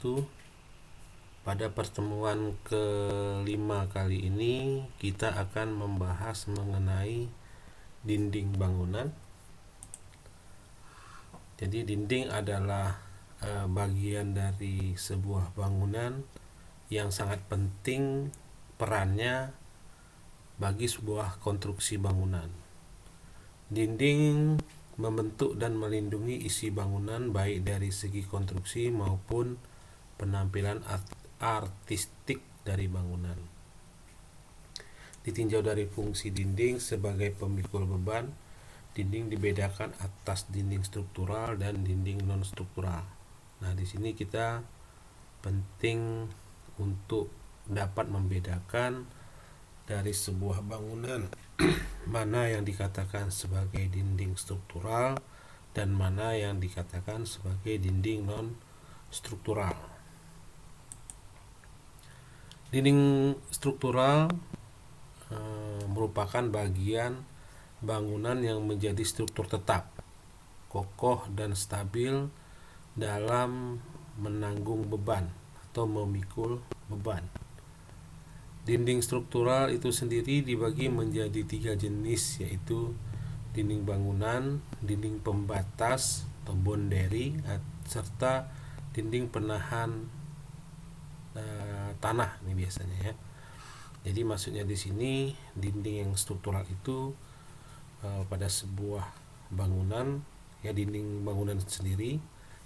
wabarakatuh. Pada pertemuan kelima kali ini kita akan membahas mengenai dinding bangunan. Jadi dinding adalah bagian dari sebuah bangunan yang sangat penting perannya bagi sebuah konstruksi bangunan. Dinding membentuk dan melindungi isi bangunan baik dari segi konstruksi maupun penampilan artistik dari bangunan. Ditinjau dari fungsi dinding sebagai pemikul beban, dinding dibedakan atas dinding struktural dan dinding non struktural. Nah, di sini kita penting untuk dapat membedakan dari sebuah bangunan mana yang dikatakan sebagai dinding struktural dan mana yang dikatakan sebagai dinding non struktural. Dinding struktural merupakan bagian bangunan yang menjadi struktur tetap, kokoh dan stabil dalam menanggung beban atau memikul beban. Dinding struktural itu sendiri dibagi menjadi 3 jenis, yaitu dinding bangunan, dinding pembatas atau boundary, serta dinding penahan tanah ini biasanya ya. Jadi maksudnya di sini dinding yang struktural itu pada sebuah bangunan ya, dinding bangunan sendiri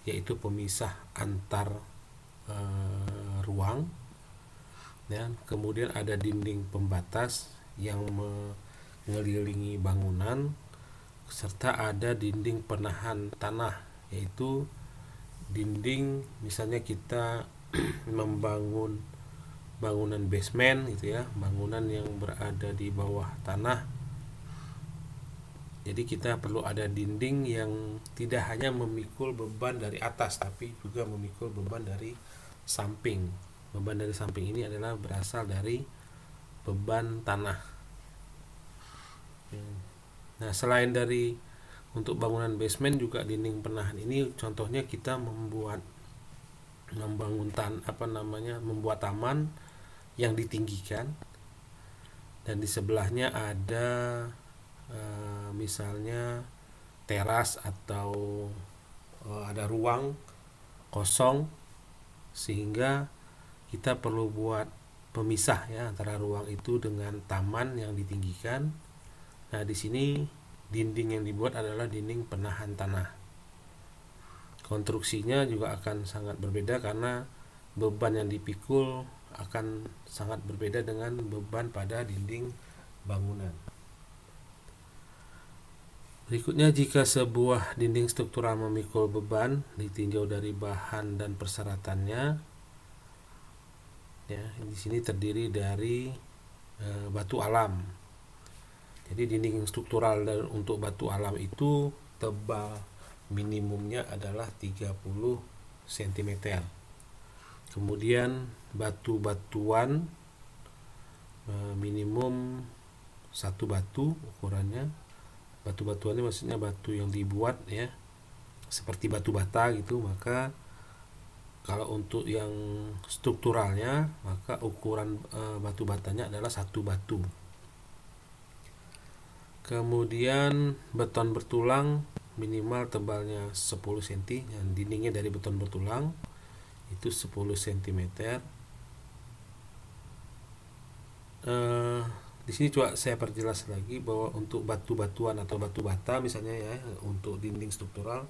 yaitu pemisah antar ruang. Dan kemudian ada dinding pembatas yang mengelilingi bangunan, serta ada dinding penahan tanah, yaitu dinding misalnya kita membangun bangunan basement gitu ya, bangunan yang berada di bawah tanah. Jadi kita perlu ada dinding yang tidak hanya memikul beban dari atas tapi juga memikul beban dari samping. Beban dari samping ini adalah berasal dari beban tanah. Nah, selain dari untuk bangunan basement, juga dinding penahan ini contohnya kita membuat taman yang ditinggikan dan di sebelahnya ada misalnya teras atau ada ruang kosong, sehingga kita perlu buat pemisah ya antara ruang itu dengan taman yang ditinggikan. Nah, di sini dinding yang dibuat adalah dinding penahan tanah. Konstruksinya juga akan sangat berbeda karena beban yang dipikul akan sangat berbeda dengan beban pada dinding bangunan. Berikutnya, jika sebuah dinding struktural memikul beban ditinjau dari bahan dan persyaratannya. Ya, di sini terdiri dari batu alam. Jadi dinding struktural untuk batu alam itu tebal minimumnya adalah 30 cm. Kemudian batu-batuan minimum 1 batu ukurannya. Batu-batuannya maksudnya batu yang dibuat ya seperti batu bata gitu. Maka kalau untuk yang strukturalnya, maka ukuran batu batanya adalah 1 batu. Kemudian beton bertulang minimal tebalnya 10 cm, dan dindingnya dari beton bertulang itu 10 cm. Di sini coba saya perjelas lagi bahwa untuk batu-batuan atau batu bata misalnya ya, untuk dinding struktural,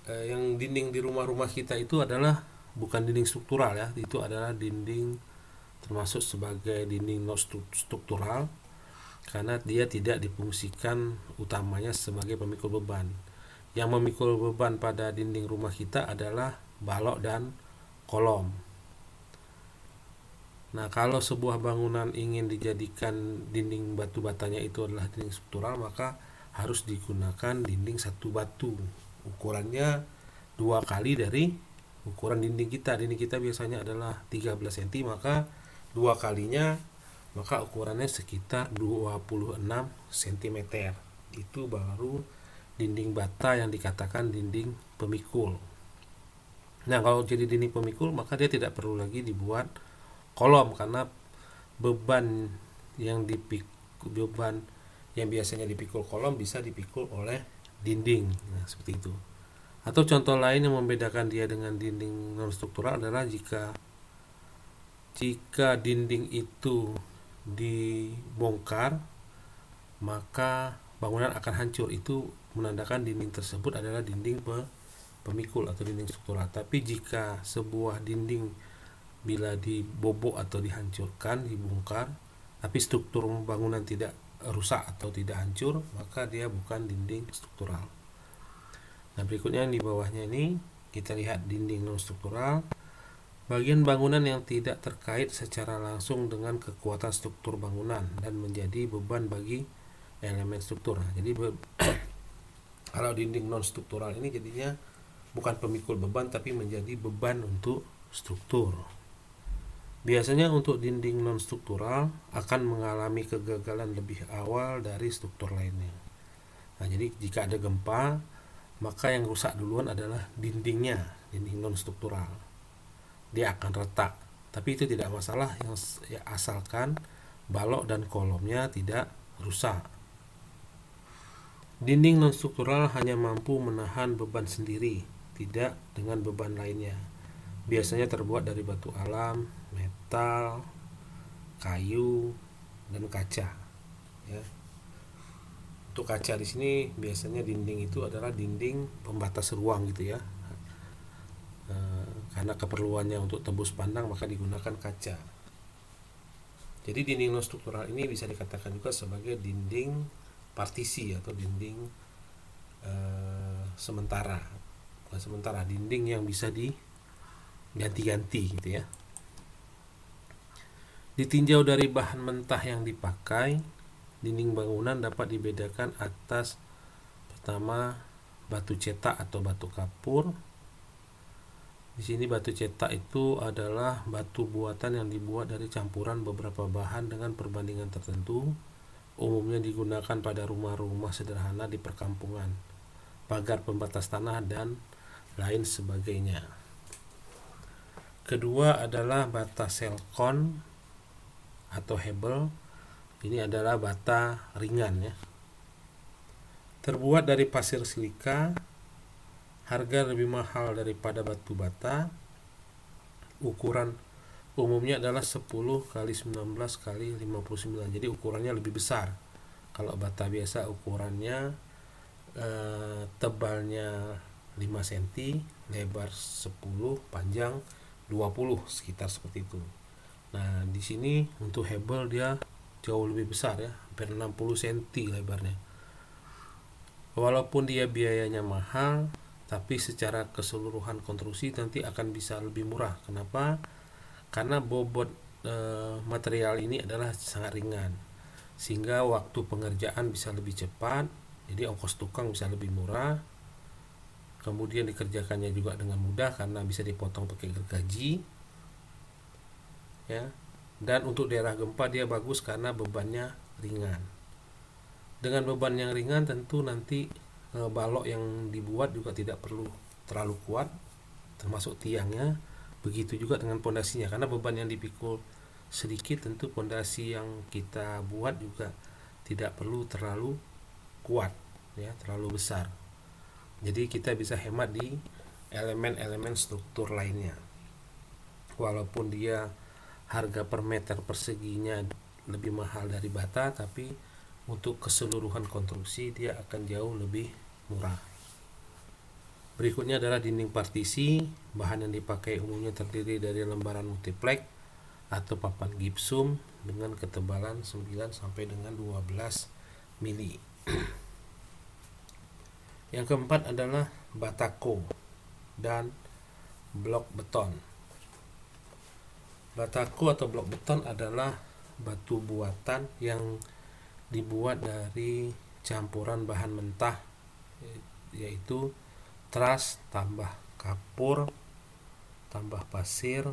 yang dinding di rumah-rumah kita itu adalah bukan dinding struktural ya, itu adalah dinding termasuk sebagai dinding non struktural karena dia tidak difungsikan utamanya sebagai pemikul beban. Yang memikul beban pada dinding rumah kita adalah balok dan kolom. Nah, kalau sebuah bangunan ingin dijadikan dinding batu batanya itu adalah dinding struktural, maka harus digunakan dinding 1 batu. Ukurannya 2 kali dari ukuran dinding kita. Dinding kita biasanya adalah 13 cm, maka 2 kalinya maka ukurannya sekitar 26 cm. Itu baru dinding bata yang dikatakan dinding pemikul. Nah, kalau jadi dinding pemikul maka dia tidak perlu lagi dibuat kolom, karena beban yang biasanya dipikul kolom bisa dipikul oleh dinding. Nah, seperti itu. Atau contoh lain yang membedakan dia dengan dinding non struktural adalah jika dinding itu dibongkar, maka bangunan akan hancur. Itu menandakan dinding tersebut adalah dinding pemikul atau dinding struktural. Tapi jika sebuah dinding bila dibobok atau dihancurkan, dibongkar, tapi struktur bangunan tidak rusak atau tidak hancur, maka dia bukan dinding struktural. Nah, berikutnya di bawahnya ini kita lihat dinding non struktural. Bagian bangunan yang tidak terkait secara langsung dengan kekuatan struktur bangunan dan menjadi beban bagi elemen struktur. Nah, jadi kalau dinding non struktural ini jadinya bukan pemikul beban tapi menjadi beban untuk struktur. Biasanya untuk dinding non struktural akan mengalami kegagalan lebih awal dari struktur lainnya. Nah, jadi jika ada gempa, maka yang rusak duluan adalah dindingnya, dinding non struktural. Dia akan retak, tapi itu tidak masalah asalkan balok dan kolomnya tidak rusak. Dinding non struktural hanya mampu menahan beban sendiri, tidak dengan beban lainnya. Biasanya terbuat dari batu alam, metal, kayu, dan kaca. Ya. Untuk kaca di sini biasanya dinding itu adalah dinding pembatas ruang gitu ya. Karena keperluannya untuk tembus pandang maka digunakan kaca. Jadi dinding non struktural ini bisa dikatakan juga sebagai dinding partisi atau dinding sementara. Bukan sementara, dinding yang bisa diganti-ganti gitu ya. Ditinjau dari bahan mentah yang dipakai, dinding bangunan dapat dibedakan atas pertama batu cetak atau batu kapur. Di sini batu cetak itu adalah batu buatan yang dibuat dari campuran beberapa bahan dengan perbandingan tertentu. Umumnya digunakan pada rumah-rumah sederhana di perkampungan, pagar pembatas tanah, dan lain sebagainya. Kedua adalah bata selkon atau hebel. Ini adalah bata ringan ya. Terbuat dari pasir silika, harga lebih mahal daripada batu bata. Ukuran umumnya adalah 10 kali 19 kali 59. Jadi ukurannya lebih besar. Kalau bata biasa ukurannya tebalnya 5 cm, lebar 10, panjang 20, sekitar seperti itu. Nah, di sini untuk hebel dia jauh lebih besar ya, hampir 60 cm lebarnya. Walaupun dia biayanya mahal, tapi secara keseluruhan konstruksi nanti akan bisa lebih murah. Kenapa? Karena bobot material ini adalah sangat ringan, sehingga waktu pengerjaan bisa lebih cepat, jadi ongkos tukang bisa lebih murah. Kemudian dikerjakannya juga dengan mudah karena bisa dipotong pakai gergaji ya. Dan untuk daerah gempa dia bagus karena bebannya ringan. Dengan beban yang ringan tentu nanti balok yang dibuat juga tidak perlu terlalu kuat, termasuk tiangnya. Begitu juga dengan pondasinya, karena beban yang dipikul sedikit, tentu pondasi yang kita buat juga tidak perlu terlalu kuat ya, terlalu besar. Jadi kita bisa hemat di elemen-elemen struktur lainnya. Walaupun dia harga per meter perseginya lebih mahal dari bata, tapi untuk keseluruhan konstruksi dia akan jauh lebih murah. Berikutnya adalah dinding partisi. Bahan yang dipakai umumnya terdiri dari lembaran multiplex atau papan gipsum dengan ketebalan 9 sampai dengan 12 mili. Yang keempat adalah batako dan blok beton. Batako atau blok beton adalah batu buatan yang dibuat dari campuran bahan mentah, yaitu teras tambah kapur tambah pasir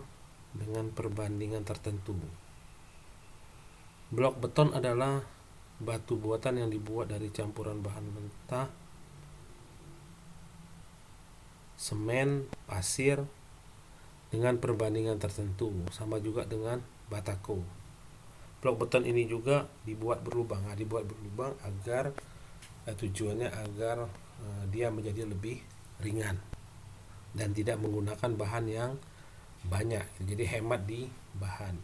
dengan perbandingan tertentu. Blok beton adalah batu buatan yang dibuat dari campuran bahan mentah, semen, pasir, dengan perbandingan tertentu, sama juga dengan batako. Blok beton ini juga dibuat berlubang. Dibuat berlubang agar tujuannya agar dia menjadi lebih ringan dan tidak menggunakan bahan yang banyak, jadi hemat di bahan.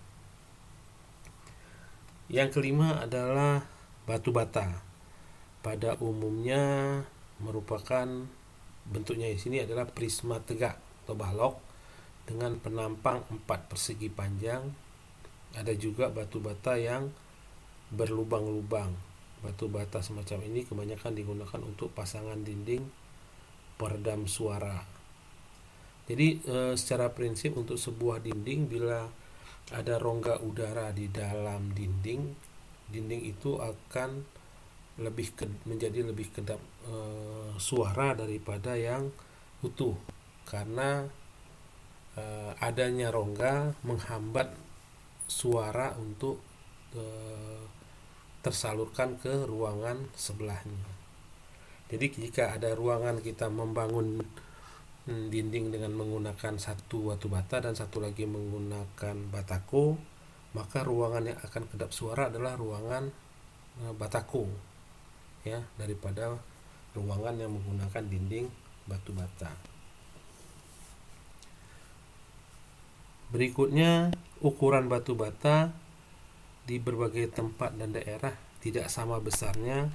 Yang kelima adalah batu bata. Pada umumnya merupakan bentuknya di sini adalah prisma tegak atau balok dengan penampang 4 persegi panjang. Ada juga batu bata yang berlubang-lubang. Batu bata semacam ini kebanyakan digunakan untuk pasangan dinding peredam suara. Jadi secara prinsip untuk sebuah dinding, bila ada rongga udara di dalam dinding itu akan menjadi lebih kedap suara daripada yang utuh, karena adanya rongga menghambat suara untuk tersalurkan ke ruangan sebelahnya. Jadi jika ada ruangan kita membangun dinding dengan menggunakan satu batu bata dan satu lagi menggunakan batako, maka ruangan yang akan kedap suara adalah ruangan batako, ya, daripada ruangan yang menggunakan dinding batu bata. Berikutnya, ukuran batu bata di berbagai tempat dan daerah tidak sama besarnya.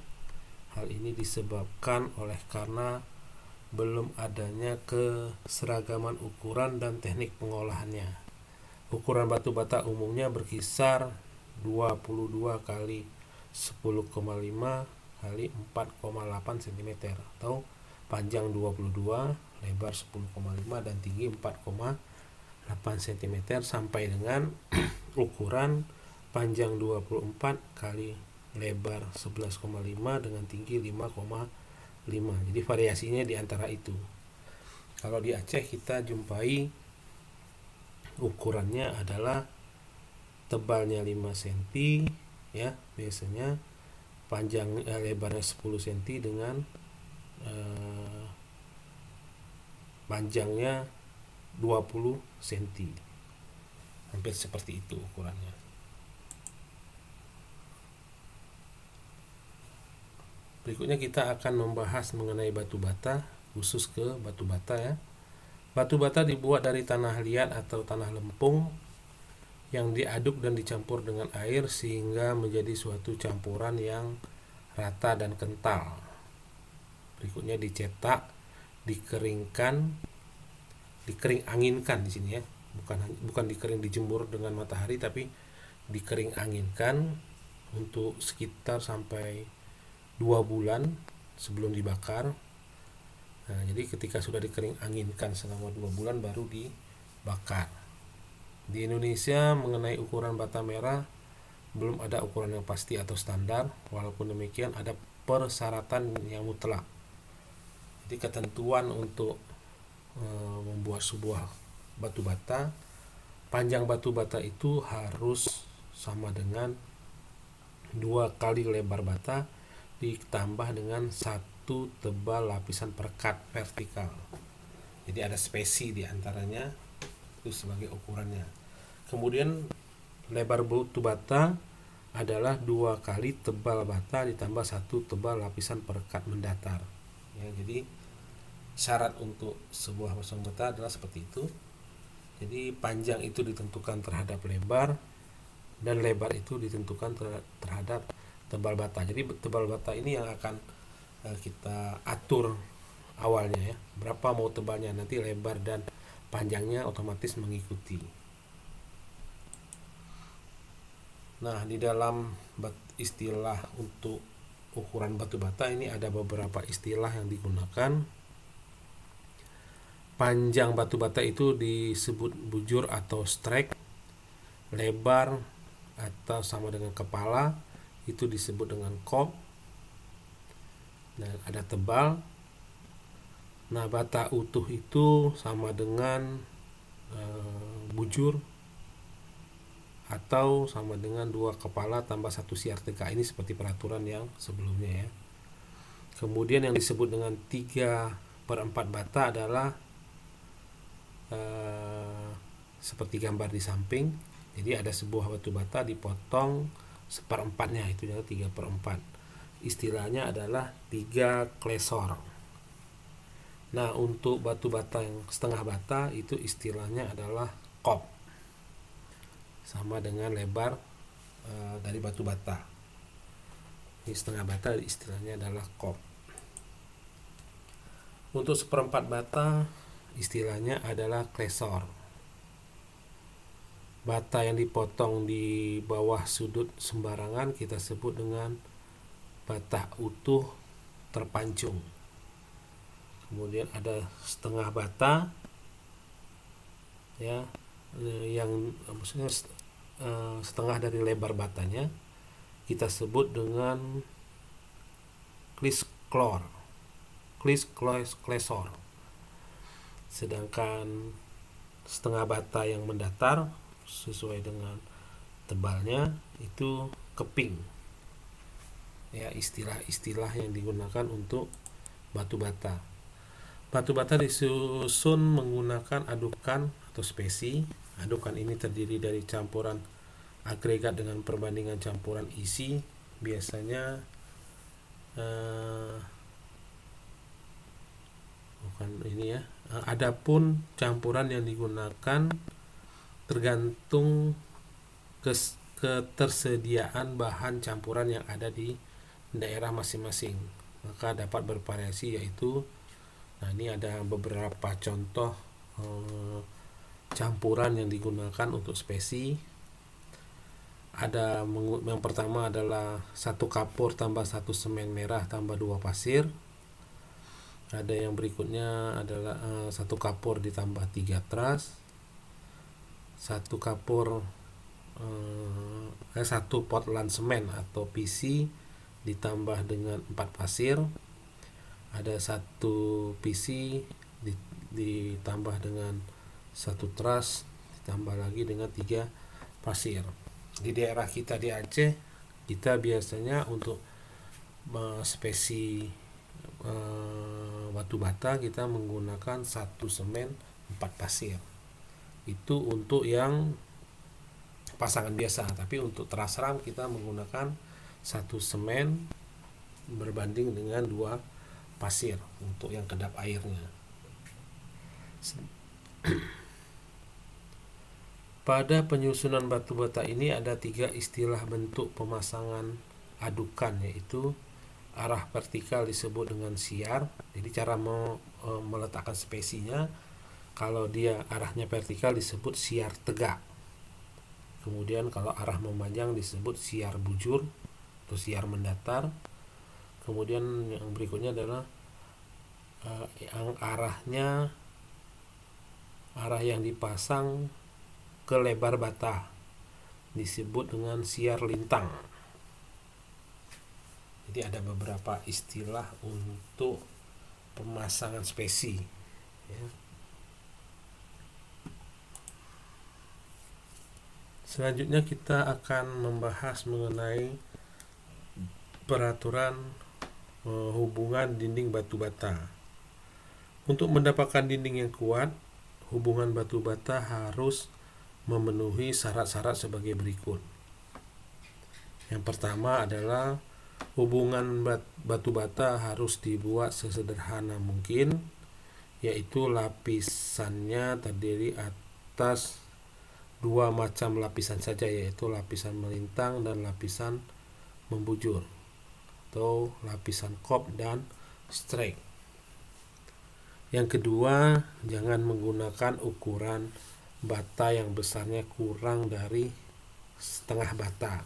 Hal ini disebabkan karena belum adanya keseragaman ukuran dan teknik pengolahannya. Ukuran batu bata umumnya berkisar 22 kali 10,5 kali 4,8 cm atau panjang 22, lebar 10,5 dan tinggi 4,8 cm, sampai dengan ukuran panjang 24 kali lebar 11,5 dengan tinggi 5,5. Jadi variasinya di antara itu. Kalau di Aceh kita jumpai ukurannya adalah tebalnya 5 cm, ya, biasanya panjang lebarnya 10 cm dengan panjangnya 20 cm. Hampir seperti itu ukurannya. Berikutnya kita akan membahas mengenai batu bata, khusus ke batu bata, ya. Batu bata dibuat dari tanah liat atau tanah lempung yang diaduk dan dicampur dengan air sehingga menjadi suatu campuran yang rata dan kental. Berikutnya dicetak, dikeringkan, dikering anginkan di sini, ya. Bukan dikering dijemur dengan matahari, tapi dikering anginkan untuk sekitar sampai 2 bulan sebelum dibakar. Nah, jadi ketika sudah dikering anginkan selama 2 bulan baru dibakar. Di Indonesia mengenai ukuran bata merah belum ada ukuran yang pasti atau standar. Walaupun demikian ada persyaratan yang mutlak. Jadi ketentuan untuk membuat sebuah batu bata, panjang batu bata itu harus sama dengan 2 kali lebar bata ditambah dengan 1 tebal lapisan perekat vertikal. Jadi ada spesi di antaranya, itu sebagai ukurannya. Kemudian lebar batu bata adalah 2 kali tebal bata ditambah 1 tebal lapisan perekat mendatar, ya. Jadi syarat untuk sebuah pasang bata adalah seperti itu. Jadi panjang itu ditentukan terhadap lebar dan lebar itu ditentukan terhadap tebal bata. Jadi tebal bata ini yang akan kita atur awalnya, ya. Berapa mau tebalnya, nanti lebar dan panjangnya otomatis mengikuti. Nah, di dalam istilah untuk ukuran batu bata ini ada beberapa istilah yang digunakan. Panjang batu bata itu disebut bujur atau strike. Lebar atau sama dengan kepala itu disebut dengan kop. Dan ada tebal. Nah, bata utuh itu sama dengan bujur atau sama dengan 2 kepala tambah 1 siar tegak. Ini seperti peraturan yang sebelumnya, ya. Kemudian yang disebut dengan 3/4 bata adalah seperti gambar di samping. Jadi ada sebuah batu bata dipotong seperempatnya, itu adalah 3/4. Istilahnya adalah 3 klesor. Nah, untuk batu bata yang setengah bata itu istilahnya adalah kop, sama dengan lebar dari batu bata. Ini setengah bata istilahnya adalah kop. Untuk seperempat bata istilahnya adalah klesor. Bata yang dipotong di bawah sudut sembarangan kita sebut dengan bata utuh terpancung. Kemudian ada setengah bata, ya, yang maksudnya setengah dari lebar batanya kita sebut dengan klesor. Sedangkan setengah bata yang mendatar sesuai dengan tebalnya itu keping. Ya, istilah-istilah yang digunakan untuk batu bata. Batu bata disusun menggunakan adukan atau spesi. Adukan ini terdiri dari campuran agregat dengan perbandingan campuran isi. Biasanya bukan ini ya. Adapun campuran yang digunakan tergantung ketersediaan bahan campuran yang ada di daerah masing-masing, maka dapat bervariasi, yaitu ini ada beberapa contoh campuran yang digunakan untuk spesi. Ada yang pertama adalah 1 kapur tambah 1 semen merah tambah 2 pasir. Ada yang berikutnya adalah 1 kapur ditambah 3 teras, 1 kapur 1 potlan semen atau PC ditambah dengan 4 pasir. Ada 1 PC ditambah dengan 1 teras ditambah lagi dengan 3 pasir. Di daerah kita di Aceh, kita biasanya untuk spesi batu bata kita menggunakan 1 semen 4 pasir. Itu untuk yang pasangan biasa, tapi untuk teras ram kita menggunakan 1 semen berbanding dengan 2 pasir untuk yang kedap airnya. Pada penyusunan batu bata ini ada 3 istilah bentuk pemasangan adukan, yaitu arah vertikal disebut dengan siar. Jadi cara meletakkan spesinya, kalau dia arahnya vertikal disebut siar tegak. Kemudian kalau arah memanjang disebut siar bujur atau siar mendatar. Kemudian yang berikutnya adalah yang arah yang dipasang ke lebar bata disebut dengan siar lintang. Jadi ada beberapa istilah untuk pemasangan spesi, ya. Selanjutnya kita akan membahas mengenai peraturan hubungan dinding batu bata. Untuk mendapatkan dinding yang kuat, hubungan batu bata harus memenuhi syarat-syarat sebagai berikut. Yang pertama adalah hubungan batu bata harus dibuat sesederhana mungkin, yaitu lapisannya terdiri atas 2 macam lapisan saja, yaitu lapisan melintang dan lapisan membujur, atau lapisan kop dan strake. Yang kedua, jangan menggunakan ukuran bata yang besarnya kurang dari setengah bata.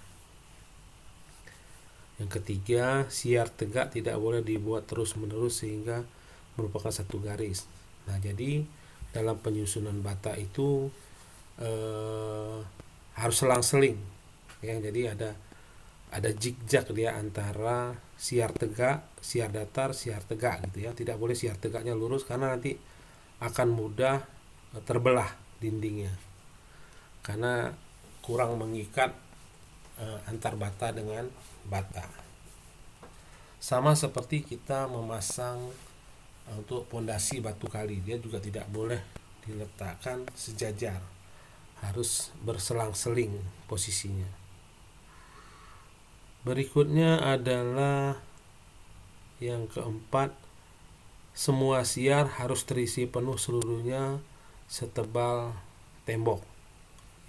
Yang ketiga, siar tegak tidak boleh dibuat terus-menerus sehingga merupakan satu garis. Nah, jadi dalam penyusunan bata itu harus selang-seling, ya. Jadi ada zigzag dia antara siar tegak, siar datar, siar tegak gitu ya. Tidak boleh siar tegaknya lurus karena nanti akan mudah terbelah dindingnya karena kurang mengikat antar bata dengan bata. Sama seperti kita memasang untuk pondasi batu kali, dia juga tidak boleh diletakkan sejajar harus berselang-seling posisinya. Berikutnya adalah yang keempat, semua siar harus terisi penuh seluruhnya setebal tembok.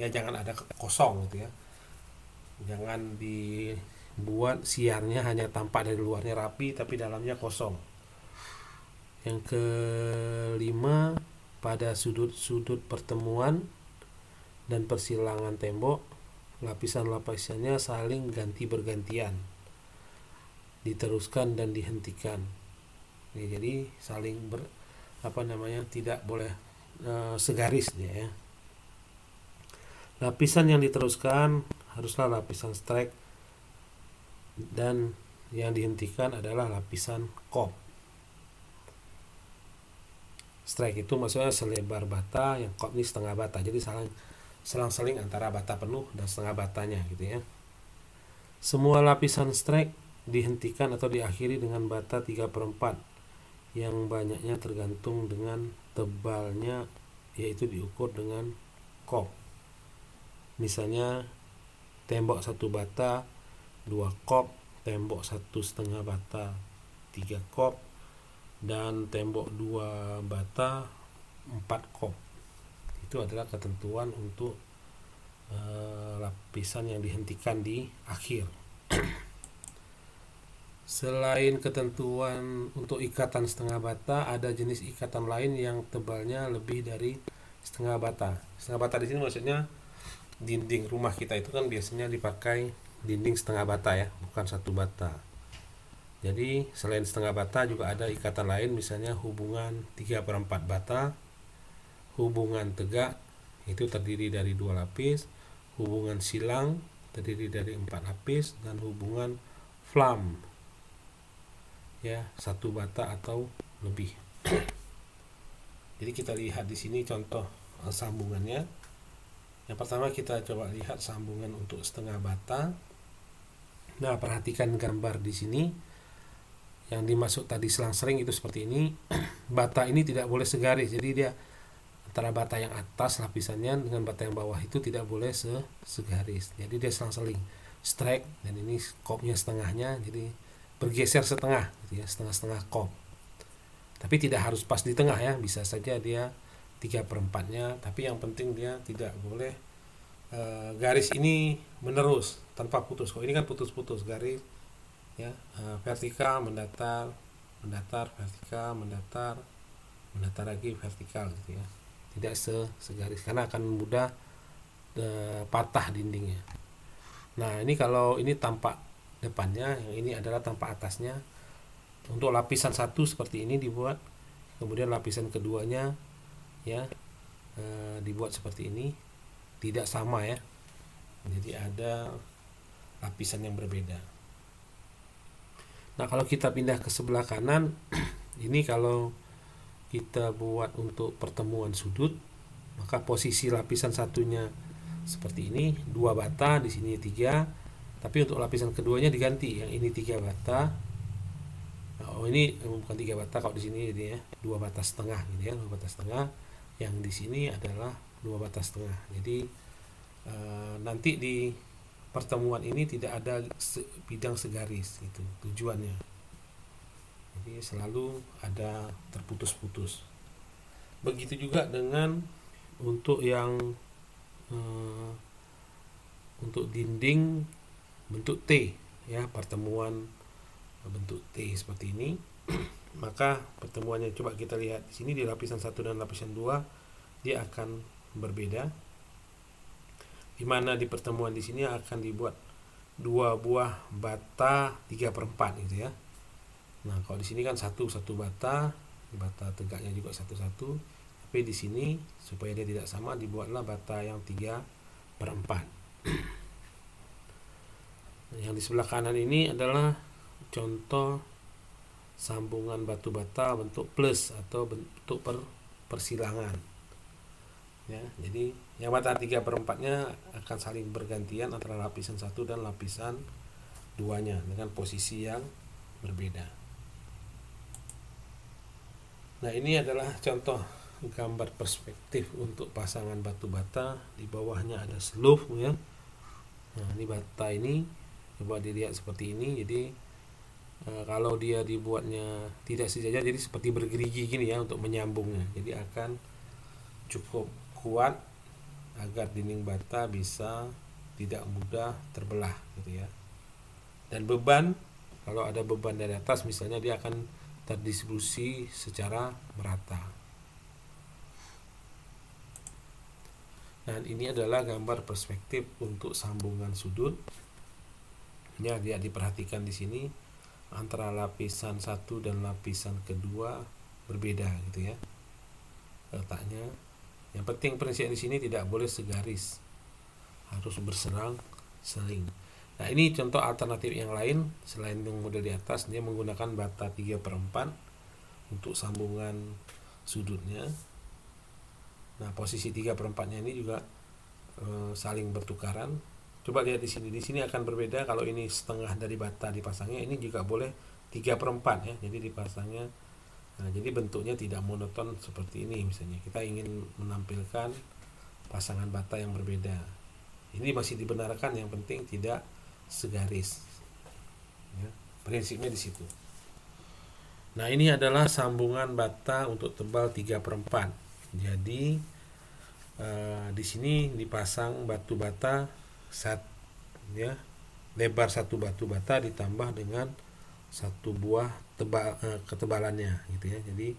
Ya, jangan ada kosong gitu ya. Jangan dibuat siarnya hanya tampak dari luarnya rapi tapi dalamnya kosong. Yang kelima, pada sudut-sudut pertemuan dan persilangan tembok, lapisan-lapisannya saling ganti bergantian, diteruskan dan dihentikan. Ya, jadi saling tidak boleh segaris dia ya. Lapisan yang diteruskan haruslah lapisan strek dan yang dihentikan adalah lapisan kop. Strike itu maksudnya selebar bata, yang kop ini setengah bata. Jadi selang-seling antara bata penuh dan setengah batanya gitu ya. Semua lapisan strike dihentikan atau diakhiri dengan bata 3/4 yang banyaknya tergantung dengan tebalnya, yaitu diukur dengan kop. Misalnya tembok 1 bata 2 kop, tembok 1,5 bata 3 kop, dan tembok 2 bata 4 kop. Itu adalah ketentuan untuk lapisan yang dihentikan di akhir. Selain ketentuan untuk ikatan setengah bata, ada jenis ikatan lain yang tebalnya lebih dari setengah bata. Setengah bata di sini maksudnya dinding rumah kita itu kan biasanya dipakai dinding setengah bata ya, bukan 1 bata. Jadi selain setengah bata juga ada ikatan lain, misalnya hubungan 3/4 bata, hubungan tegak itu terdiri dari 2 lapis, hubungan silang terdiri dari 4 lapis, dan hubungan flam ya 1 bata atau lebih. Jadi kita lihat di sini contoh sambungannya. Yang pertama kita coba lihat sambungan untuk setengah bata. Nah, perhatikan gambar di sini. Yang dimaksud tadi selang-seling itu seperti ini. Bata ini tidak boleh segaris, jadi dia antara bata yang atas lapisannya dengan bata yang bawah itu tidak boleh segaris. Jadi dia selang-seling, strike, dan ini kopnya setengahnya, jadi bergeser setengah, gitu ya, setengah-setengah kop. Tapi tidak harus pas di tengah ya, bisa saja dia 3/4-nya. Tapi yang penting dia tidak boleh garis ini menerus tanpa putus. Kok ini kan putus-putus garis. Ya, vertikal mendatar vertikal mendatar lagi vertikal gitu ya, tidak segaris karena akan mudah patah dindingnya. Nah, ini kalau ini tampak depannya, yang ini adalah tampak atasnya. Untuk lapisan 1 seperti ini dibuat, kemudian lapisan keduanya ya dibuat seperti ini, tidak sama ya, jadi ada lapisan yang berbeda. Nah, kalau kita pindah ke sebelah kanan, ini kalau kita buat untuk pertemuan sudut, maka posisi lapisan satunya seperti ini, 2 bata, di sini 3. Tapi untuk lapisan keduanya diganti, yang ini 3 bata. Oh, ini bukan 3 bata, kalau di sini ini ya 2 bata setengah gitu ya, 2 bata setengah. Yang di sini adalah 2 bata setengah. Jadi nanti di pertemuan ini tidak ada bidang segaris, itu tujuannya. Jadi selalu ada terputus-putus. Begitu juga dengan untuk yang untuk dinding bentuk T ya, pertemuan bentuk T seperti ini. Maka pertemuannya coba kita lihat di sini, di lapisan 1 dan lapisan 2 dia akan berbeda. Di mana di pertemuan di sini akan dibuat 2 buah bata 3/4 gitu ya. Nah, kalau di sini kan satu bata tegaknya juga satu. Tapi di sini supaya dia tidak sama dibuatlah bata yang 3/4. Yang di sebelah kanan ini adalah contoh sambungan batu bata bentuk plus atau bentuk persilangan. Ya, jadi yang bata 3/4-nya akan saling bergantian antara lapisan 1 dan lapisan 2-nya dengan posisi yang berbeda. Nah, ini adalah contoh gambar perspektif untuk pasangan batu bata. Di bawahnya ada slope ya. Nah, ini bata ini coba dilihat seperti ini. Jadi kalau dia dibuatnya tidak sejajar, jadi seperti bergerigi gini ya untuk menyambungnya. Jadi akan cukup kuat agar dinding bata bisa tidak mudah terbelah gitu ya. Dan beban, kalau ada beban dari atas misalnya, dia akan terdistribusi secara merata. Dan ini adalah gambar perspektif untuk sambungan sudut. Ini dia diperhatikan di sini antara lapisan satu dan lapisan kedua berbeda gitu ya letaknya. Yang penting prinsip di sini tidak boleh segaris, harus berserang-seling. Nah, ini contoh alternatif yang lain selain yang model di atas. Dia menggunakan bata 3/4 untuk sambungan sudutnya. Nah, posisi 3/4-nya ini juga saling bertukaran. Coba lihat di sini. Di sini akan berbeda kalau ini setengah dari bata dipasangnya. Ini juga boleh 3/4 ya. Jadi dipasangnya. Nah, jadi bentuknya tidak monoton seperti ini misalnya. Kita ingin menampilkan pasangan bata yang berbeda. Ini masih dibenarkan, yang penting tidak segaris. Ya, prinsipnya di situ. Nah, ini adalah sambungan bata untuk tebal 3/4. Jadi di sini dipasang batu bata ya, lebar satu batu bata ditambah dengan satu buah ketebalannya gitu ya. Jadi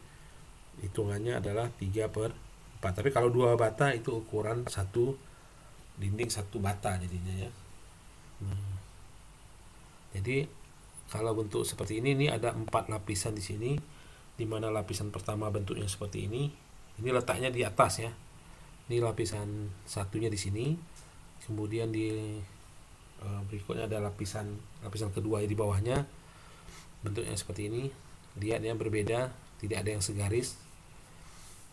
hitungannya adalah 3/4. Tapi kalau 2 bata itu ukuran satu dinding satu bata jadinya ya. Jadi kalau bentuk seperti ini ada 4 lapisan di sini, di mana lapisan pertama bentuknya seperti ini. Ini letaknya di atas ya. Ini lapisan satunya di sini. Kemudian di berikutnya ada lapisan kedua di bawahnya. Bentuknya seperti ini. Lihat ya, berbeda, tidak ada yang segaris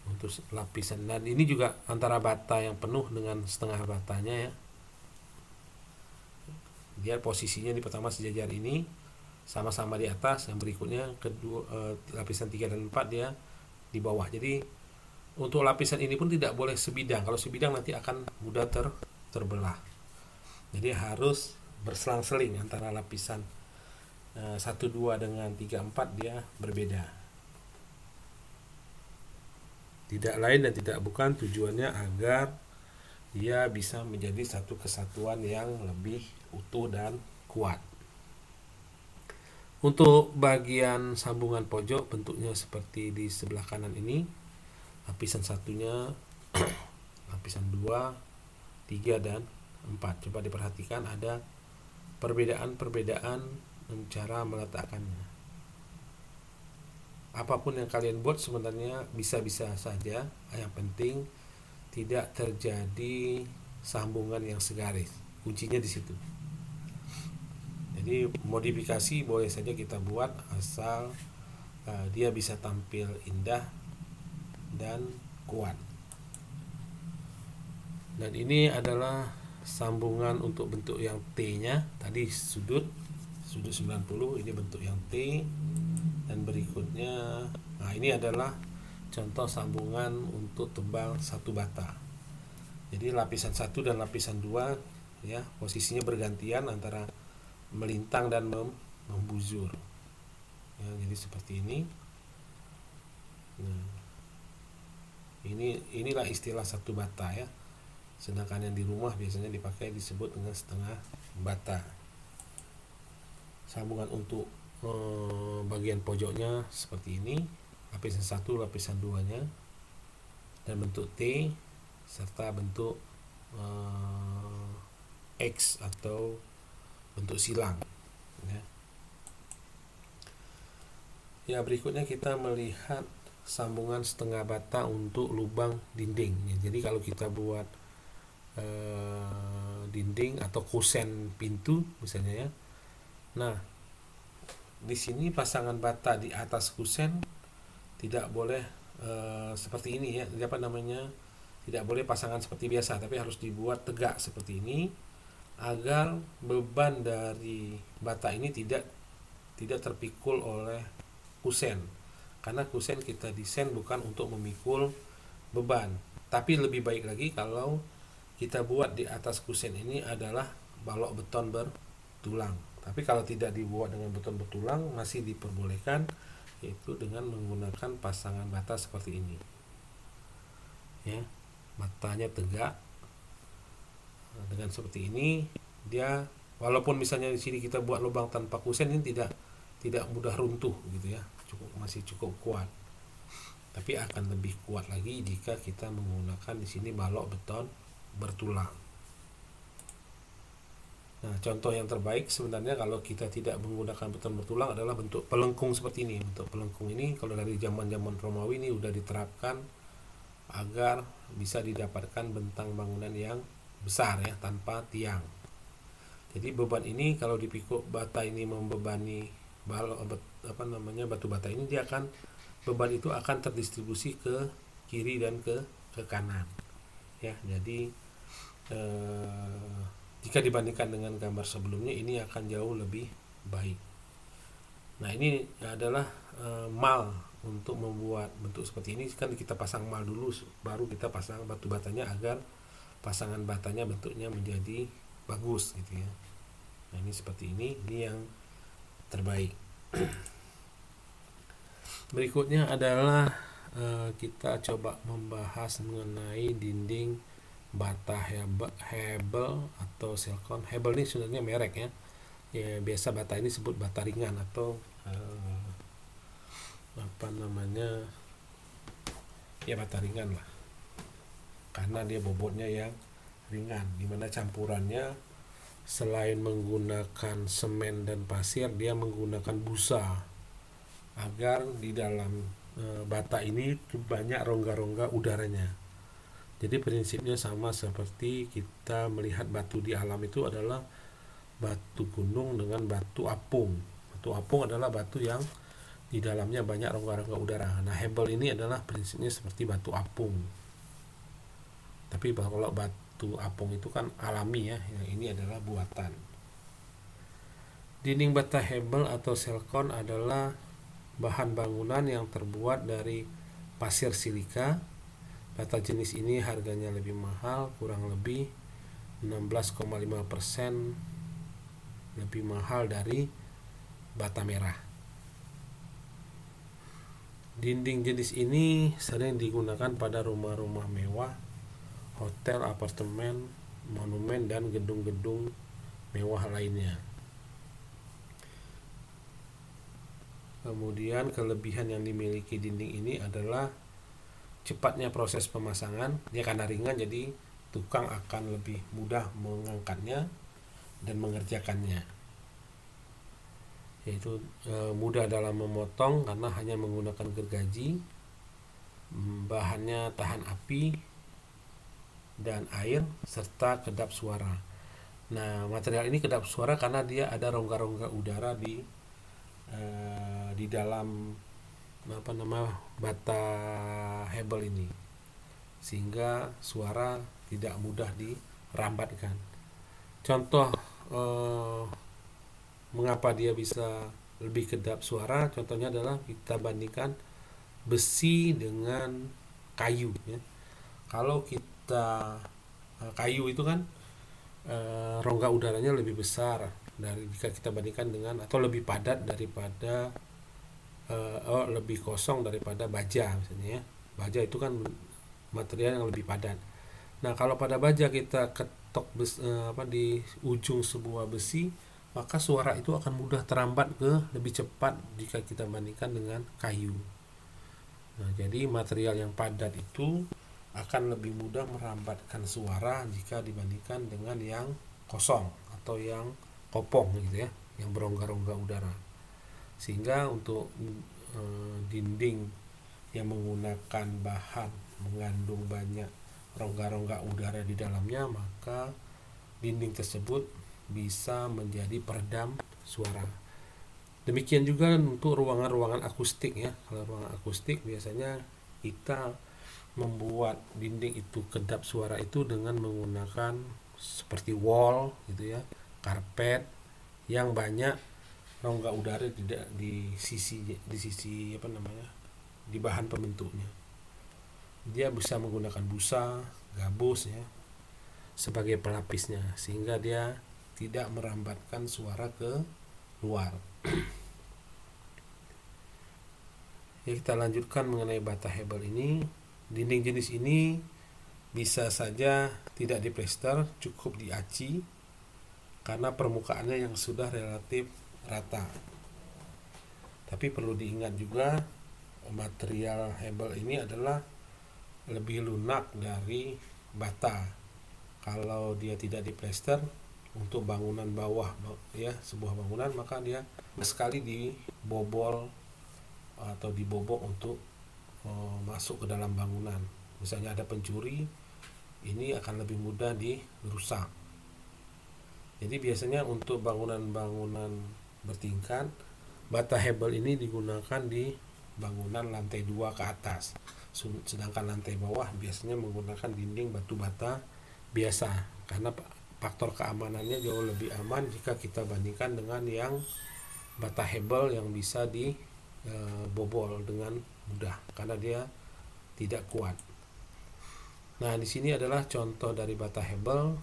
untuk lapisan. Dan ini juga antara bata yang penuh dengan setengah batanya ya. Dia posisinya di pertama sejajar ini, sama-sama di atas. Yang berikutnya kedua lapisan 3 dan 4 dia di bawah. Jadi untuk lapisan ini pun tidak boleh sebidang. Kalau sebidang nanti akan mudah terbelah. Jadi harus berselang-seling antara lapisan 1, 2 dengan 3, 4 dia berbeda. Tidak lain dan tidak bukan, tujuannya agar dia bisa menjadi satu kesatuan yang lebih utuh dan kuat. Untuk bagian sambungan pojok bentuknya seperti di sebelah kanan ini. Lapisan satunya, lapisan 2, 3 dan 4. Coba diperhatikan ada perbedaan-perbedaan cara meletakkannya. Apapun yang kalian buat sebenarnya bisa-bisa saja. Yang penting tidak terjadi sambungan yang segaris. Kuncinya di situ. Jadi modifikasi boleh saja kita buat asal dia bisa tampil indah dan kuat. Dan ini adalah sambungan untuk bentuk yang T-nya. Tadi sudut 90, ini bentuk yang T. Dan berikutnya, nah ini adalah contoh sambungan untuk tebal satu bata. Jadi lapisan 1 dan lapisan 2 ya, posisinya bergantian antara melintang dan membujur. Ya, jadi seperti ini. Nah, inilah istilah satu bata ya. Sedangkan yang di rumah biasanya disebut dengan setengah bata. Sambungan untuk bagian pojoknya seperti ini, lapisan 1, lapisan 2-nya, dan bentuk T serta bentuk X atau bentuk silang ya. Ya, berikutnya kita melihat sambungan setengah bata untuk lubang dinding. Jadi kalau kita buat dinding atau kusen pintu misalnya ya. Nah, di sini pasangan bata di atas kusen tidak boleh seperti ini ya. Tidak boleh pasangan seperti biasa, tapi harus dibuat tegak seperti ini agar beban dari bata ini tidak terpikul oleh kusen. Karena kusen kita desain bukan untuk memikul beban. Tapi lebih baik lagi kalau kita buat di atas kusen ini adalah balok beton bertulang. Tapi kalau tidak dibuat dengan beton bertulang masih diperbolehkan, yaitu dengan menggunakan pasangan bata seperti ini. Ya, batanya tegak. Nah, dengan seperti ini dia walaupun misalnya di sini kita buat lubang tanpa kusen ini tidak mudah runtuh gitu ya, masih cukup kuat. Tapi akan lebih kuat lagi jika kita menggunakan di sini balok beton bertulang. Nah, contoh yang terbaik sebenarnya kalau kita tidak menggunakan beton bertulang adalah bentuk pelengkung seperti ini. Bentuk pelengkung ini kalau dari zaman-zaman Romawi ini sudah diterapkan agar bisa didapatkan bentang bangunan yang besar ya, tanpa tiang. Jadi beban ini kalau dipikul bata ini membebani batu bata ini, dia akan beban itu akan terdistribusi ke kiri dan ke kanan. Ya, jadi jika dibandingkan dengan gambar sebelumnya ini akan jauh lebih baik. Nah, ini adalah mal untuk membuat bentuk seperti ini. Kan kita pasang mal dulu baru kita pasang batu batanya agar pasangan batanya bentuknya menjadi bagus gitu ya. Nah, ini seperti ini yang terbaik. Berikutnya adalah kita coba membahas mengenai dinding bata Hebel atau Silkon. Hebel ini sebenarnya merek ya. Ya, biasa bata ini sebut bata ringan atau ya bata ringan lah, karena dia bobotnya yang ringan, dimana campurannya selain menggunakan semen dan pasir, dia menggunakan busa agar di dalam bata ini banyak rongga-rongga udaranya. Jadi prinsipnya sama seperti kita melihat batu di alam itu adalah batu gunung dengan batu apung. Batu apung adalah batu yang di dalamnya banyak rongga-rongga udara. Nah, Hebel ini adalah prinsipnya seperti batu apung. Tapi kalau batu apung itu kan alami ya, yang ini adalah buatan. Dinding bata Hebel atau Silkon adalah bahan bangunan yang terbuat dari pasir silika. Bata jenis ini harganya lebih mahal, kurang lebih 16,5% lebih mahal dari bata merah. Dinding jenis ini sering digunakan pada rumah-rumah mewah, hotel, apartemen, monumen, dan gedung-gedung mewah lainnya. Kemudian kelebihan yang dimiliki dinding ini adalah cepatnya proses pemasangan. Dia karena ringan, jadi tukang akan lebih mudah mengangkatnya dan mengerjakannya, yaitu mudah dalam memotong karena hanya menggunakan gergaji. Bahannya tahan api dan air serta kedap suara. Nah, material ini kedap suara karena dia ada rongga-rongga udara di dalam bata Hebel ini, sehingga suara tidak mudah dirambatkan. Contoh mengapa dia bisa lebih kedap suara, contohnya adalah kita bandingkan besi dengan kayu ya. Kalau kita kayu itu kan rongga udaranya lebih besar dari jika kita bandingkan dengan, atau lebih padat daripada lebih kosong daripada baja misalnya ya. Baja itu kan material yang lebih padat. Nah, kalau pada baja kita ketok di ujung sebuah besi, maka suara itu akan mudah terambat lebih cepat jika kita bandingkan dengan kayu. Nah, jadi material yang padat itu akan lebih mudah merambatkan suara jika dibandingkan dengan yang kosong atau yang kopong gitu ya, yang berongga-rongga udara. Sehingga untuk dinding yang menggunakan bahan mengandung banyak rongga-rongga udara di dalamnya, maka dinding tersebut bisa menjadi peredam suara. Demikian juga untuk ruangan-ruangan akustik ya. Kalau ruangan akustik biasanya kita membuat dinding itu kedap suara itu dengan menggunakan seperti wall gitu ya, karpet yang banyak rongga udara di sisi di bahan pembentuknya. dia bisa menggunakan busa, gabus ya sebagai pelapisnya, sehingga dia tidak merambatkan suara ke luar. Ya, kita lanjutkan mengenai bata hebel ini. Dinding jenis ini bisa saja tidak diplester, cukup diaci karena permukaannya yang sudah relatif rata. Tapi perlu diingat juga material hebel ini adalah lebih lunak dari bata. Kalau dia tidak diplester untuk bangunan bawah ya, sebuah bangunan, maka dia sekali dibobol atau dibobok untuk masuk ke dalam bangunan. Misalnya ada pencuri, ini akan lebih mudah dirusak. Jadi biasanya untuk bangunan-bangunan bertingkat, bata hebel ini digunakan di bangunan lantai 2 ke atas. Sedangkan lantai bawah biasanya menggunakan dinding batu bata biasa, karena faktor keamanannya jauh lebih aman jika kita bandingkan dengan yang bata hebel yang bisa dibobol dengan mudah karena dia tidak kuat. Nah, di sini adalah contoh dari bata hebel.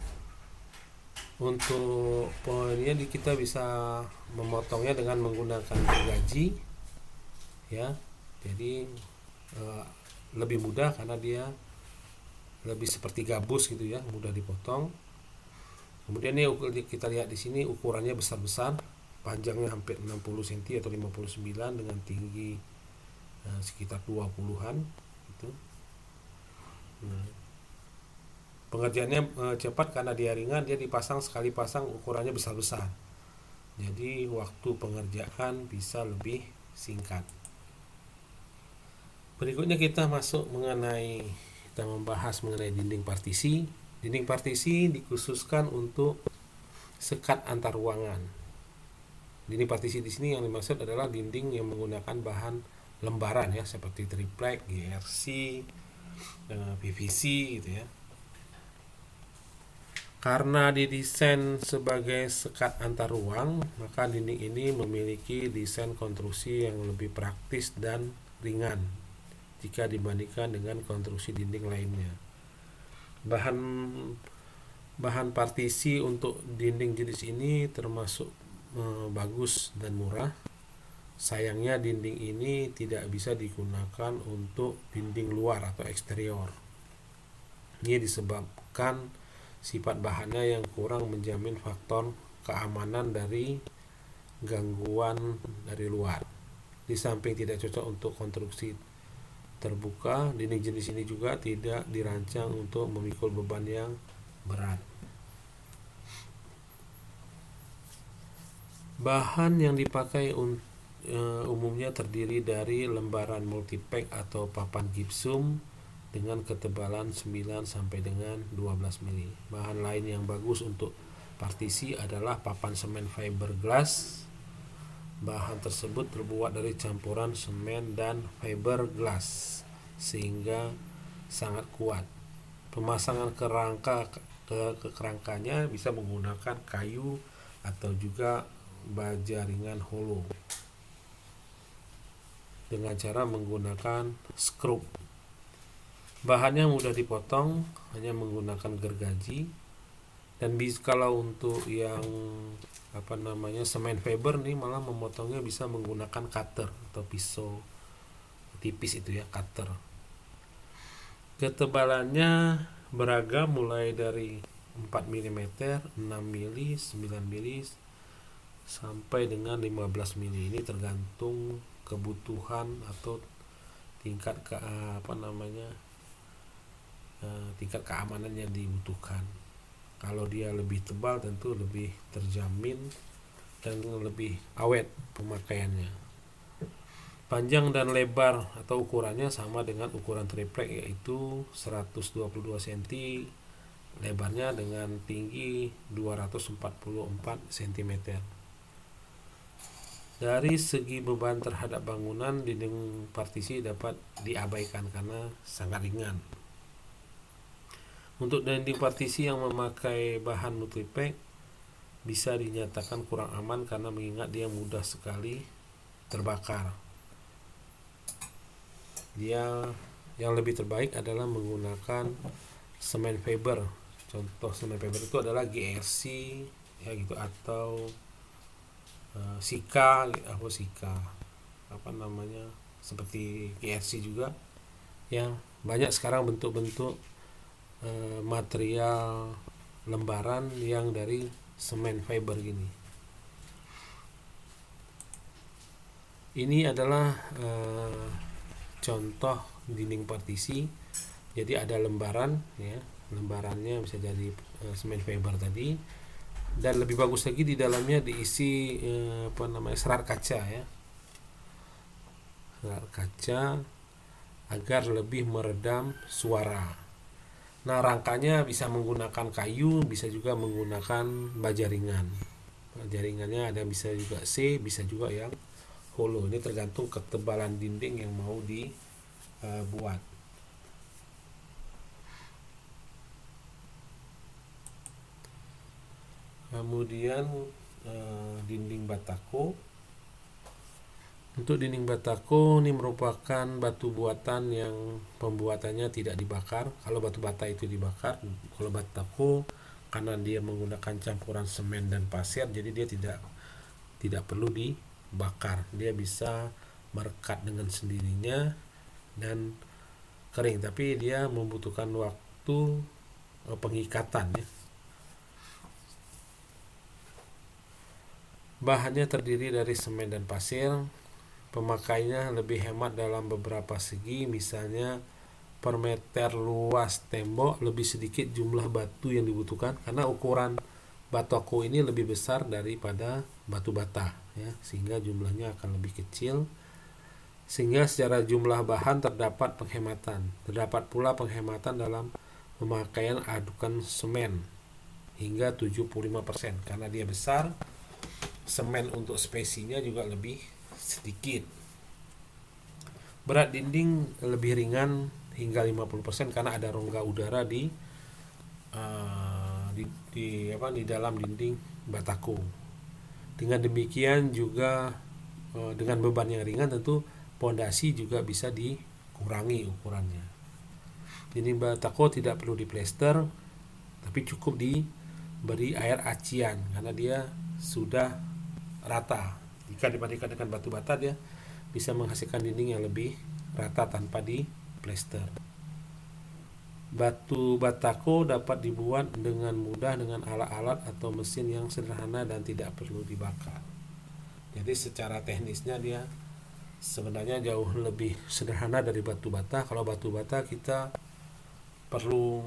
Untuk poinnya kita bisa memotongnya dengan menggunakan gergaji ya. Jadi lebih mudah karena dia lebih seperti gabus gitu ya, mudah dipotong. Kemudian ini kita lihat di sini ukurannya besar-besar, panjangnya hampir 60 cm atau 59 dengan tinggi sekitar 20-an gitu. Pengerjaannya cepat karena dia ringan, dia dipasang sekali pasang ukurannya besar-besar. Jadi waktu pengerjaan bisa lebih singkat. Berikutnya kita membahas mengenai dinding partisi. Dinding partisi dikhususkan untuk sekat antar ruangan. Dinding partisi di sini yang dimaksud adalah dinding yang menggunakan bahan lembaran ya, seperti triplek, GRC, PVC gitu ya. Karena didesain sebagai sekat antar ruang, maka dinding ini memiliki desain konstruksi yang lebih praktis dan ringan jika dibandingkan dengan konstruksi dinding lainnya. Bahan partisi untuk dinding jenis ini termasuk bagus dan murah. Sayangnya dinding ini tidak bisa digunakan untuk dinding luar atau eksterior. Ini disebabkan sifat bahannya yang kurang menjamin faktor keamanan dari gangguan dari luar. Di samping tidak cocok untuk konstruksi terbuka, dinding jenis ini juga tidak dirancang untuk memikul beban yang berat. Bahan yang dipakai umumnya terdiri dari lembaran multipack atau papan gipsum dengan ketebalan 9 sampai dengan 12 mili. Bahan lain yang bagus untuk partisi adalah papan semen fiberglass. Bahan tersebut terbuat dari campuran semen dan fiberglass sehingga sangat kuat. Pemasangan kerangkanya bisa menggunakan kayu atau juga baja ringan hollow dengan cara menggunakan skrup. Bahannya mudah dipotong hanya menggunakan gergaji, dan kalau untuk yang semen fiber nih malah memotongnya bisa menggunakan cutter atau pisau tipis itu ya, cutter. Ketebalannya beragam mulai dari 4 mm, 6 mm, 9 mm sampai dengan 15 mm. Ini tergantung kebutuhan atau tingkat tingkat keamanan yang dibutuhkan. Kalau dia lebih tebal tentu lebih terjamin dan lebih awet pemakaiannya. Panjang dan lebar atau ukurannya sama dengan ukuran triplek, yaitu 122 cm, lebarnya dengan tinggi 244 cm. Dari segi beban terhadap bangunan, dinding partisi dapat diabaikan karena sangat ringan. Untuk dinding partisi yang memakai bahan multipack bisa dinyatakan kurang aman karena mengingat dia mudah sekali terbakar. Dia yang lebih terbaik adalah menggunakan semen fiber. Contoh semen fiber itu adalah GRC ya gitu, atau Sika, Sika apa namanya, seperti GRC juga. Yang banyak sekarang bentuk-bentuk material lembaran yang dari semen fiber gini. Ini adalah contoh dinding partisi. Jadi ada lembaran ya, lembarannya bisa jadi semen fiber tadi, dan lebih bagus lagi di dalamnya diisi serat kaca ya, serat kaca agar lebih meredam suara. Nah, rangkanya bisa menggunakan kayu, bisa juga menggunakan baja ringan. Baja ringannya ada bisa juga C, bisa juga yang hollow. Ini tergantung ketebalan dinding yang mau dibuat. Kemudian dinding batako. Untuk dinding batako ini merupakan batu buatan yang pembuatannya tidak dibakar. Kalau batu bata itu dibakar, kalau batako karena dia menggunakan campuran semen dan pasir, jadi dia tidak perlu dibakar. Dia bisa merekat dengan sendirinya dan kering, tapi dia membutuhkan waktu pengikatan ya. Bahannya terdiri dari semen dan pasir. Pemakaiannya lebih hemat dalam beberapa segi, misalnya per meter luas tembok lebih sedikit jumlah batu yang dibutuhkan karena ukuran batako ini lebih besar daripada batu bata ya, sehingga jumlahnya akan lebih kecil, sehingga secara jumlah bahan terdapat penghematan. Terdapat pula penghematan dalam pemakaian adukan semen hingga 75% karena dia besar. Semen untuk spesinya juga lebih sedikit. Berat dinding lebih ringan hingga 50% karena ada rongga udara di dalam dinding batako. Dengan demikian juga dengan beban yang ringan tentu pondasi juga bisa dikurangi ukurannya. Dinding batako tidak perlu diplester, tapi cukup diberi air acian karena dia sudah rata. Jika dibandingkan dengan batu bata, dia bisa menghasilkan dinding yang lebih rata tanpa diplester. Batu batako dapat dibuat dengan mudah dengan alat-alat atau mesin yang sederhana dan tidak perlu dibakar. Jadi secara teknisnya dia sebenarnya jauh lebih sederhana dari batu bata. Kalau batu bata kita perlu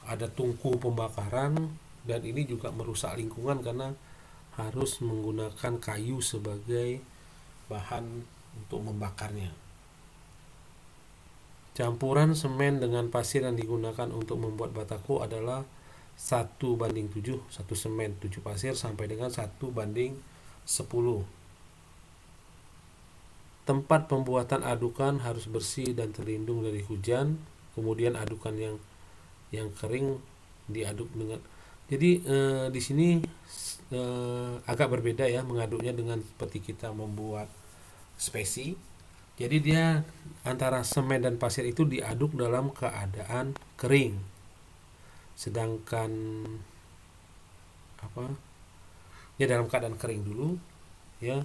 ada tungku pembakaran, dan ini juga merusak lingkungan karena harus menggunakan kayu sebagai bahan untuk membakarnya. Campuran semen dengan pasir yang digunakan untuk membuat batako adalah 1:7, 1 semen 7 pasir, sampai dengan 1:10. Tempat pembuatan adukan harus bersih dan terlindung dari hujan. Kemudian adukan yang kering diaduk dengan, jadi di sini agak berbeda ya mengaduknya dengan seperti kita membuat spesi. Jadi dia antara semen dan pasir itu diaduk dalam keadaan kering, sedangkan dalam keadaan kering dulu ya.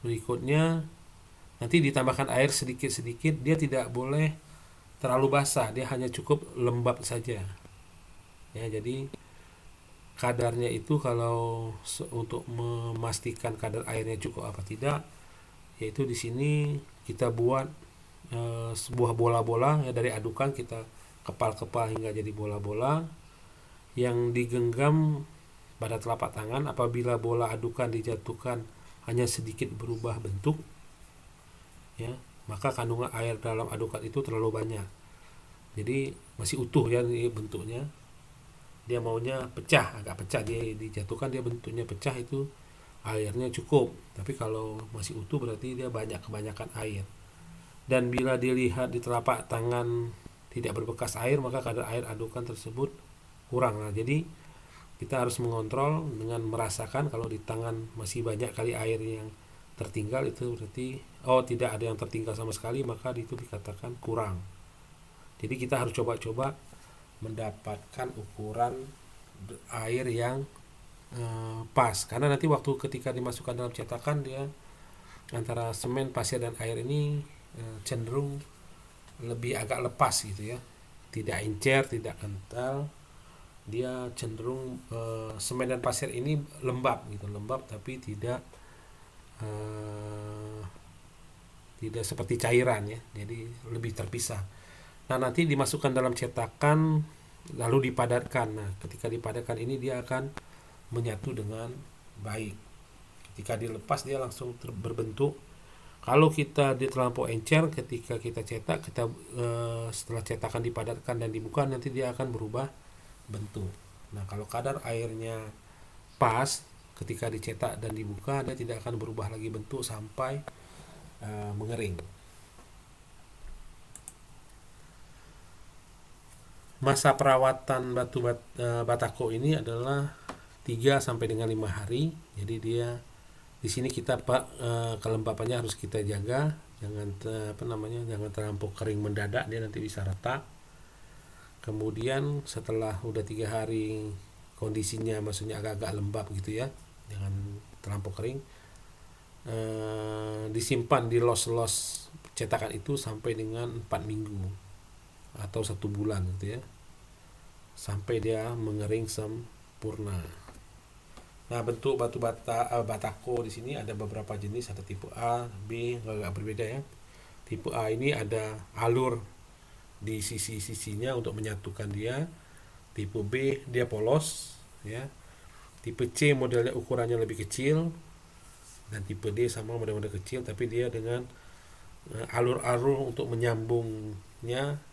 Berikutnya nanti ditambahkan air sedikit-sedikit. Dia tidak boleh terlalu basah, dia hanya cukup lembab saja ya. Jadi kadarnya itu kalau untuk memastikan kadar airnya cukup apa tidak, yaitu di sini kita buat sebuah bola-bola ya, dari adukan kita kepal-kepal hingga jadi bola-bola yang digenggam pada telapak tangan. Apabila bola adukan dijatuhkan hanya sedikit berubah bentuk ya, maka kandungan air dalam adukan itu terlalu banyak, jadi masih utuh ya ini bentuknya. Dia maunya pecah, agak pecah, dia dijatuhkan dia bentuknya pecah, itu airnya cukup. Tapi kalau masih utuh berarti dia kebanyakan air. Dan bila dilihat di telapak tangan tidak berbekas air, maka kadar air adukan tersebut kurang. Nah, jadi kita harus mengontrol dengan merasakan kalau di tangan masih banyak kali air yang tertinggal itu berarti tidak ada yang tertinggal sama sekali, maka itu dikatakan kurang. Jadi kita harus coba-coba mendapatkan ukuran air yang pas, karena nanti waktu ketika dimasukkan dalam cetakan, dia antara semen, pasir dan air ini cenderung lebih agak lepas gitu ya, tidak encer, tidak kental. Dia cenderung semen dan pasir ini lembab gitu, lembab tapi eh, tidak seperti cairan ya, jadi lebih terpisah. Nah, nanti dimasukkan dalam cetakan lalu dipadatkan. Nah, ketika dipadatkan ini dia akan menyatu dengan baik. Ketika dilepas dia langsung berbentuk. Kalau kita terlampau encer, ketika kita cetak, setelah cetakan dipadatkan dan dibuka, nanti dia akan berubah bentuk. Nah, kalau kadar airnya pas, ketika dicetak dan dibuka, dia tidak akan berubah lagi bentuk sampai mengering. Masa perawatan batako ini adalah 3 sampai dengan 5 hari. Jadi dia di sini kita kelembapannya harus kita jaga, jangan jangan terlampau kering mendadak, dia nanti bisa retak. Kemudian setelah udah 3 hari kondisinya maksudnya agak-agak lembab gitu ya, jangan terlampau kering, disimpan di los-los cetakan itu sampai dengan 4 minggu atau 1 bulan gitu ya, sampai dia mengering sempurna. Nah, bentuk batako di sini ada beberapa jenis, ada tipe A, B, agak berbeda ya. Tipe A ini ada alur di sisi-sisinya untuk menyatukan dia. Tipe B dia polos ya. Tipe C modelnya ukurannya lebih kecil, dan tipe D sama model-model kecil tapi dia dengan alur-alur untuk menyambungnya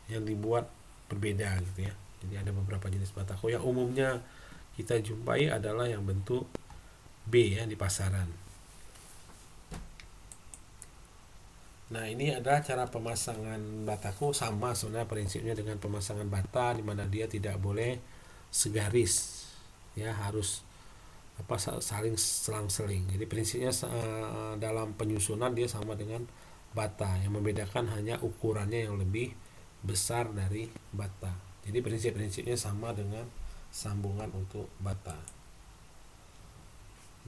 yang dibuat berbeda gitu ya. Jadi ada beberapa jenis batako. Yang umumnya kita jumpai adalah yang bentuk B ya di pasaran. Nah, ini adalah cara pemasangan batako, sama sebenarnya prinsipnya dengan pemasangan bata, di mana dia tidak boleh segaris ya, harus saling selang-seling. Jadi prinsipnya dalam penyusunan dia sama dengan bata, yang membedakan hanya ukurannya yang lebih besar dari bata. Jadi prinsip-prinsipnya sama dengan sambungan untuk bata.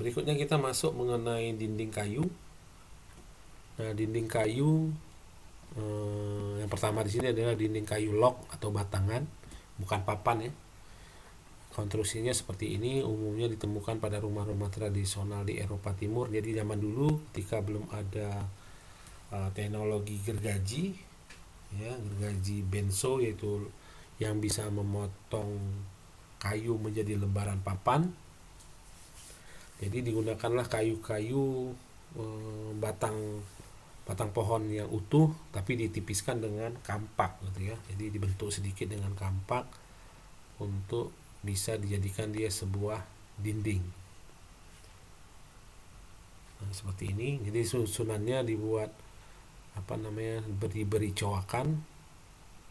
Berikutnya kita masuk mengenai dinding kayu. Nah, dinding kayu yang pertama di sini adalah dinding kayu log atau batangan, bukan papan ya. Konstruksinya seperti ini, umumnya ditemukan pada rumah-rumah tradisional di Eropa Timur. Jadi zaman dulu ketika belum ada teknologi gergaji ya, gergaji benso, yaitu yang bisa memotong kayu menjadi lembaran papan. Jadi digunakanlah kayu-kayu batang pohon yang utuh tapi ditipiskan dengan kampak gitu ya. Jadi dibentuk sedikit dengan kampak untuk bisa dijadikan dia sebuah dinding. Nah, seperti ini. Jadi susunannya dibuat beri coakan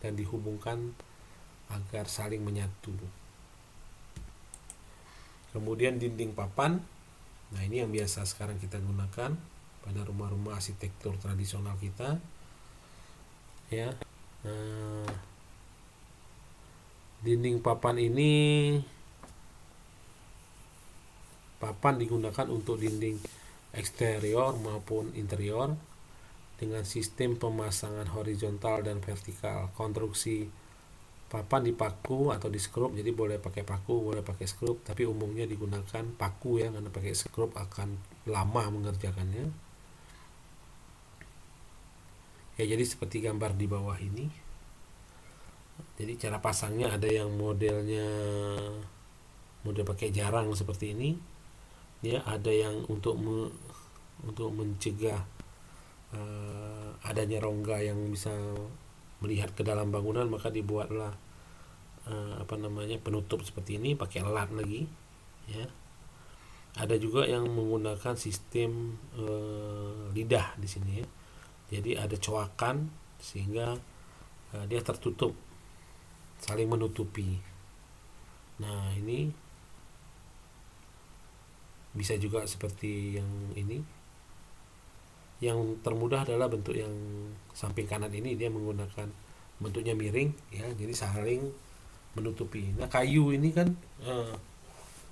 dan dihubungkan agar saling menyatu. Kemudian dinding papan. Nah, ini yang biasa sekarang kita gunakan pada rumah-rumah arsitektur tradisional kita ya. Dinding papan ini, papan digunakan untuk dinding eksterior maupun interior dengan sistem pemasangan horizontal dan vertikal. Konstruksi papan dipaku atau di skrup, jadi boleh pakai paku, boleh pakai skrup, tapi umumnya digunakan paku ya, karena pakai skrup akan lama mengerjakannya ya. Jadi seperti gambar di bawah ini. Jadi cara pasangnya ada yang model pakai jarang seperti ini ya, ada yang untuk mencegah adanya rongga yang bisa melihat ke dalam bangunan, maka dibuatlah penutup seperti ini pakai elat lagi ya. Ada juga yang menggunakan sistem lidah di sini ya. Jadi ada coakan sehingga dia tertutup, saling menutupi. Nah, ini bisa juga seperti yang ini Yang termudah adalah bentuk yang samping kanan ini, dia menggunakan bentuknya miring ya, jadi saling menutupi. Nah, kayu ini kan eh,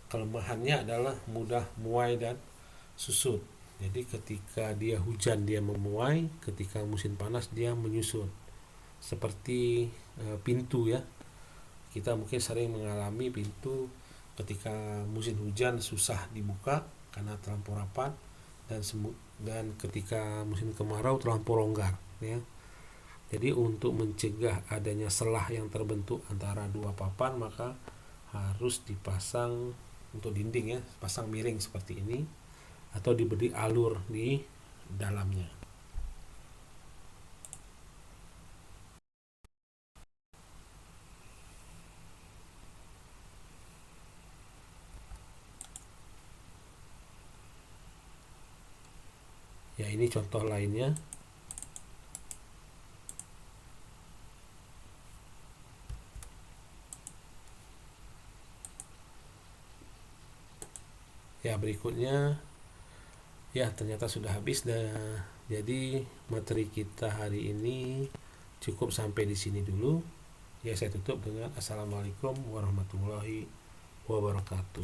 kelemahannya adalah mudah muai dan susut. Jadi ketika dia hujan dia memuai, ketika musim panas dia menyusut. Seperti pintu ya. Kita mungkin sering mengalami pintu ketika musim hujan susah dibuka karena terlampau rapat, dan ketika musim kemarau terlampau longgar ya. Jadi untuk mencegah adanya selah yang terbentuk antara dua papan, maka harus dipasang untuk dinding ya, pasang miring seperti ini atau diberi alur di dalamnya. Ya, ini contoh lainnya. Ya, berikutnya ya ternyata sudah habis. Jadi materi kita hari ini cukup sampai di sini dulu. Ya, saya tutup dengan assalamualaikum warahmatullahi wabarakatuh.